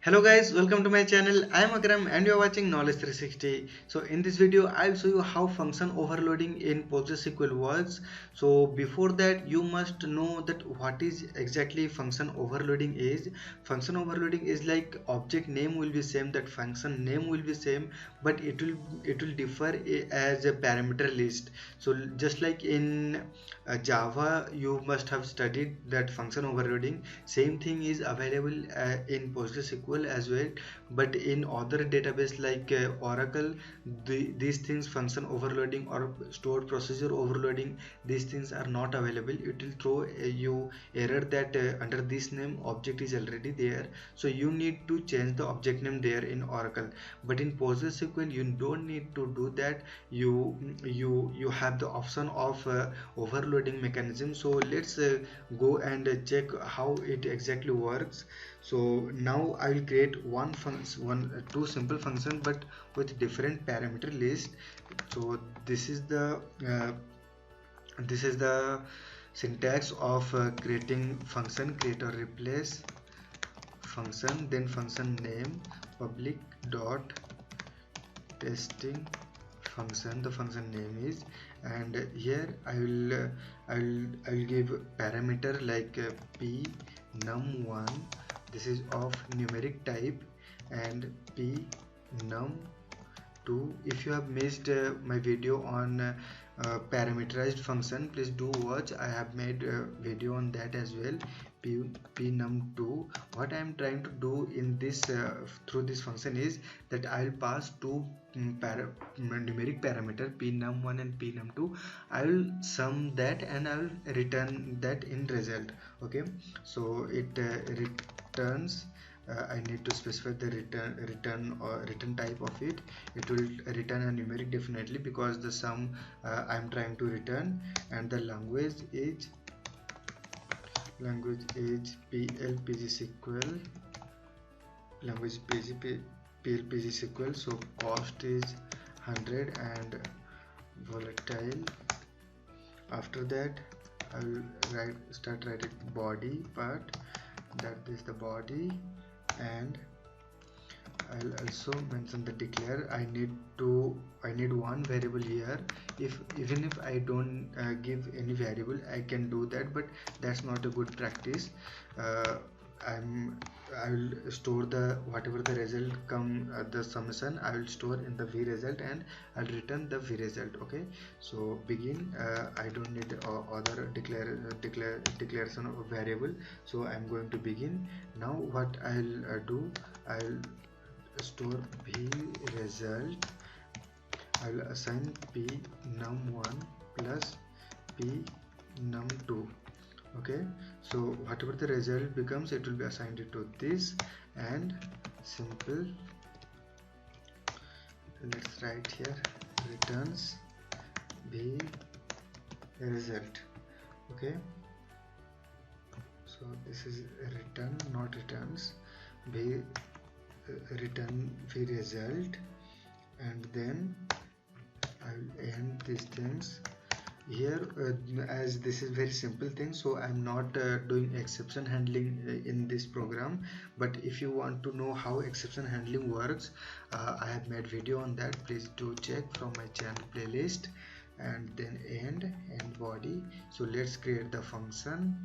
Hello guys, welcome to my channel. I am Akram and you are watching Knowledge 360. So in this video I will show you how function overloading in PostgreSQL works. So before that you must know that what is exactly function overloading is. Function overloading is like object name will be same, that function name will be same, but it will differ as a parameter list. So just like in Java you must have studied that function overloading, same thing is available in PostgreSQL as well, but in other database like Oracle, these things, function overloading or stored procedure overloading, these things are not available. It will throw you error that under this name object is already there, so you need to change the object name there in Oracle. But in PostgreSQL you don't need to do that. You have the option of overloading mechanism. So let's go and check how it exactly works. So now I will create two simple function but with different parameter list. So this is the syntax of creating function: create or replace function, then function name public dot testing function, the function name is, and here I will give parameter like p num1, this is of numeric type, and p num2. If you have missed my video on parameterized function, please do watch. I have made a video on that as well. p num2. What I am trying to do in this through this function is that I will pass two numeric parameter p num1 and p num2. I will sum that and I will return that in result. Okay, so it returns. I need to specify the return type of it. It will return a numeric definitely because the sum I am trying to return, and the language is PL pgSQL, language PL pgSQL. So cost is 100 and volatile. After that I will start writing body part, that is the body, and I'll also mention the declare. I need one variable here. Even if I don't give any variable, I can do that, but that's not a good practice. I will store the whatever the result come the summation I will store in the v result, and I'll return the v result. Okay, so begin. I don't need other declaration of a variable, so I'm going to begin. Now what I'll do, I'll store v result. I'll assign p num1 plus p num2. Okay, so whatever the result becomes, it will be assigned to this, and simple, let's write here returns v result. Okay, so this is return, not returns, v return v result, and then I will end these things here. As this is very simple thing, so I'm not doing exception handling in this program, but if you want to know how exception handling works, I have made video on that. Please do check from my channel playlist. And then end body. So let's create the function.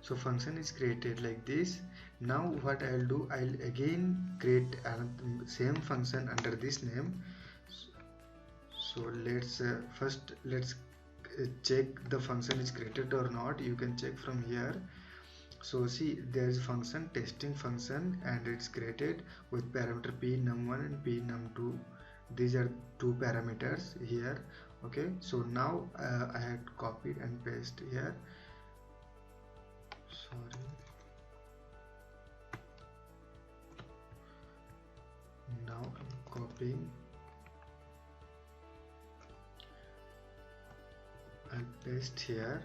So function is created like this. Now what I'll do, I'll again create another same function under this name. So let's first check the function is created or not. You can check from here. So see, there is function testing function, and it's created with parameter p num1 and p num2. These are two parameters here. Okay, so now I had copied and pasted here. Sorry, now I'm copying. I'll paste here,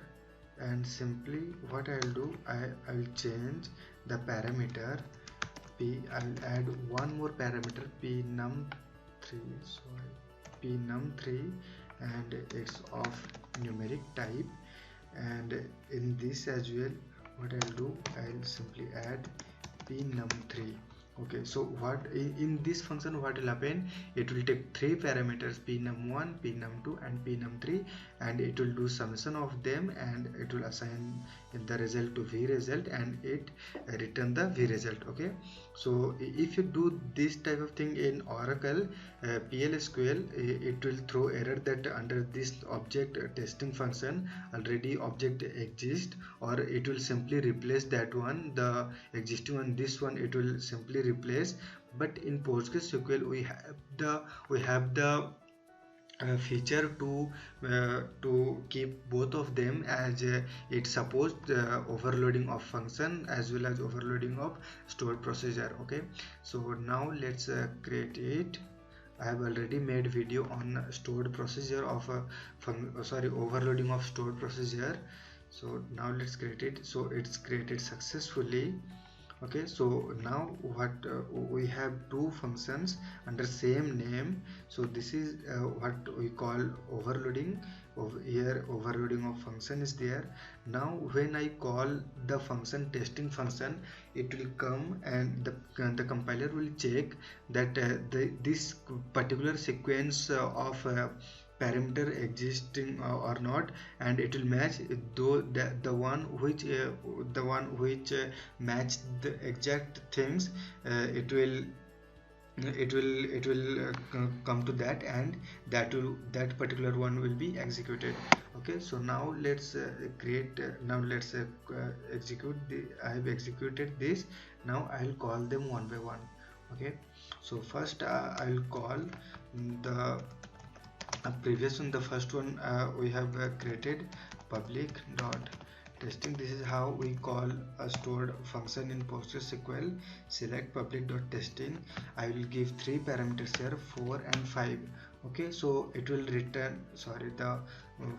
and simply what I'll do, I'll change the parameter p. I'll add one more parameter p num3. Sorry, p num3, and it's of numeric type. And in this as well, what I'll do, I'll simply add pnum3. Okay, so what in this function what will happen, it will take three parameters pnum1, pnum2 and pnum3, and it will do summation of them and it will assign the result to v result and it return the v result. Okay, so if you do this type of thing in Oracle PLSQL, it will throw error that under this object testing function already object exists, or it will simply replace that one, the existing one, this one it will simply replace. But in PostgreSQL we have the feature to keep both of them, as it supports the overloading of function as well as overloading of stored procedure. Okay, so now let's create it. I have already made video on stored procedure of overloading of stored procedure. So now let's create it. So it's created successfully. Okay, so now what we have two functions under same name. So this is what we call overloading. Over here overloading of function is there. Now when I call the function testing function, it will come and the compiler will check that this particular sequence of parameter existing or not, and it will match though the one which match the exact things. It will come to that, and that particular one will be executed. Okay, so now let's execute I have executed this. Now I'll call them one by one. Okay, so first I'll call the previous one. The first one we have created public dot testing. This is how we call a stored function in PostgreSQL. Select public dot testing. I will give three parameters here, 4 and 5. Okay, so it will return, the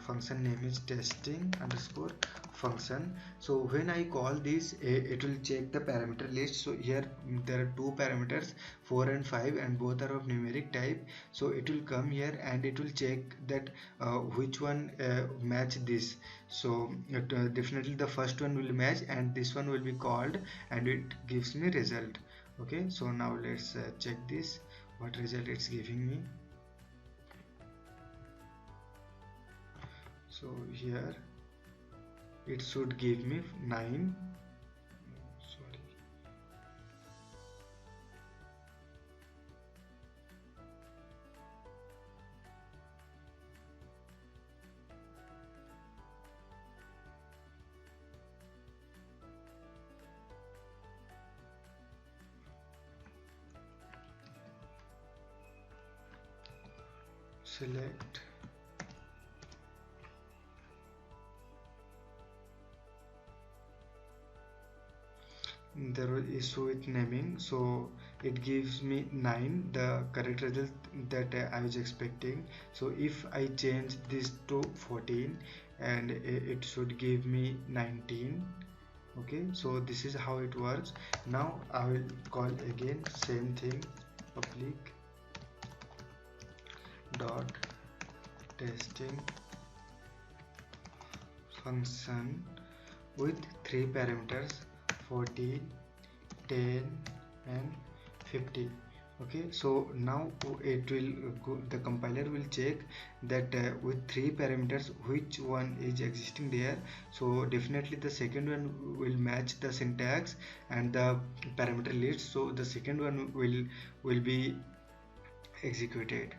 function name is testing underscore function. So when I call this, it will check the parameter list. So here there are two parameters, 4 and 5, and both are of numeric type. So it will come here and it will check that which one match this. So definitely the first one will match and this one will be called, and it gives me result. Okay, so now let's check this, what result it's giving me. So here it should give me 9. Select there was issue with naming, so it gives me 9, the correct result that I was expecting. So if I change this to 14, and it should give me 19. Okay, so this is how it works. Now I will call again same thing, public dot testing function with three parameters, 14, 10 and 50. Okay, so now it will go, the compiler will check that with three parameters which one is existing there. So definitely the second one will match the syntax and the parameter list. So the second one will be executed,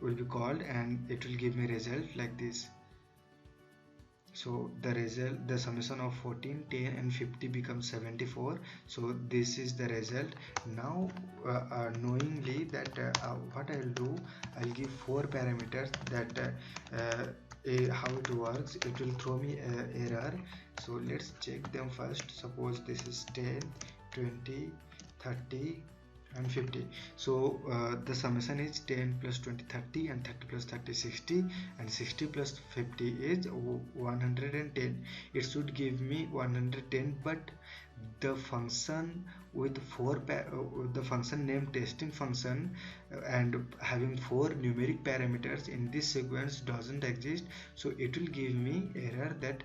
will be called, and it will give me result like this. So the result, the summation of 14, 10 and 50 becomes 74. So this is the result. Now knowingly that what I will do, I'll give 4 parameters that how it works. It will throw me error. So let's check them first. Suppose this is 10, 20, 30 and 50. So the summation is 10 plus 20 30, and 30 plus 30 60, and 60 plus 50 is 110. It should give me 110, but the function with the function name testing function and having 4 numeric parameters in this sequence doesn't exist. So it will give me error that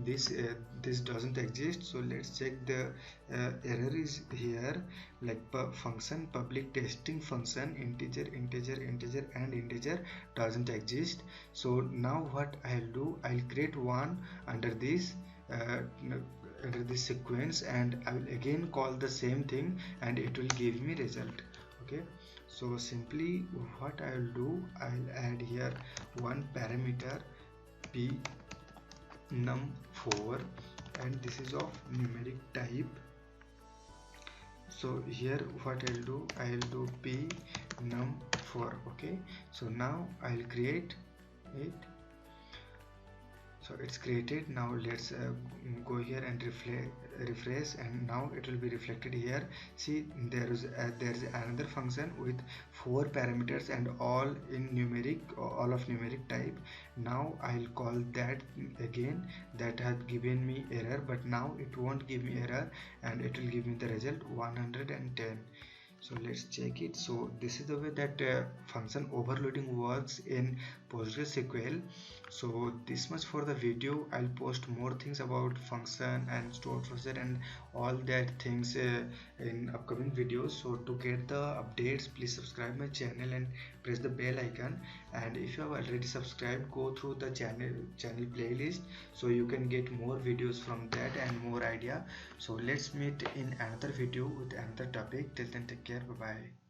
this doesn't exist. So let's check the error is here, like function public testing function integer and integer doesn't exist. So now what I'll do, I'll create one under this under this sequence, and I will again call the same thing and it will give me result. Okay, so simply what I'll do, I'll add here one parameter p num4, and this is of numeric type. So here what I'll do p num4. Okay, so now I'll create it. So it's created. Now let's go here and refresh, and now it will be reflected here. See, there's another function with 4 parameters and all in numeric, all of numeric type. Now I'll call that again. That had given me error, but now it won't give me error and it will give me the result 110. So let's check it. So this is the way that function overloading works in PostgreSQL. So this much for the video. I'll post more things about function and store procedure and all that things in upcoming videos. So to get the updates, please subscribe my channel and press the bell icon. And if you have already subscribed, go through the channel playlist so you can get more videos from that and more idea. So let's meet in another video with another topic. Till then, take care. Bye bye.